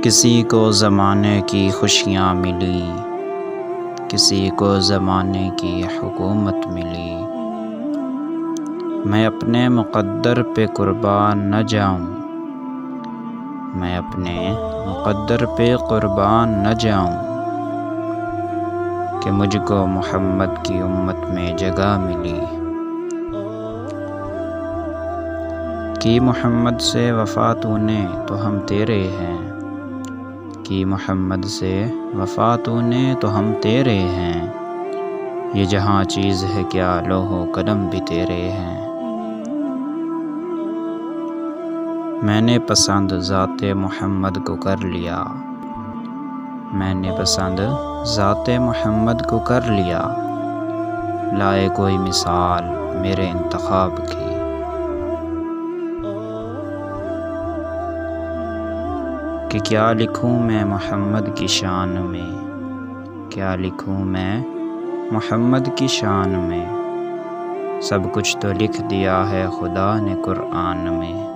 کسی کو زمانے کی خوشیاں ملی، کسی کو زمانے کی حکومت ملی، میں اپنے مقدر پہ قربان نہ جاؤں، میں اپنے مقدر پہ قربان نہ جاؤں کہ مجھ کو محمد کی امت میں جگہ ملی۔ کی محمد سے وفا تو نے تو ہم تیرے ہیں، کی محمد سے وفا تو نے تو ہم تیرے ہیں، یہ جہاں چیز ہے کیا لوح و قلم بھی تیرے ہیں۔ میں نے پسند ذات محمد کو کر لیا، میں نے پسند ذات محمد کو کر لیا، لائے کوئی مثال میرے انتخاب کی۔ کہ کیا لکھوں میں محمد کی شان میں، کیا لکھوں میں محمد کی شان میں، سب کچھ تو لکھ دیا ہے خدا نے قرآن میں۔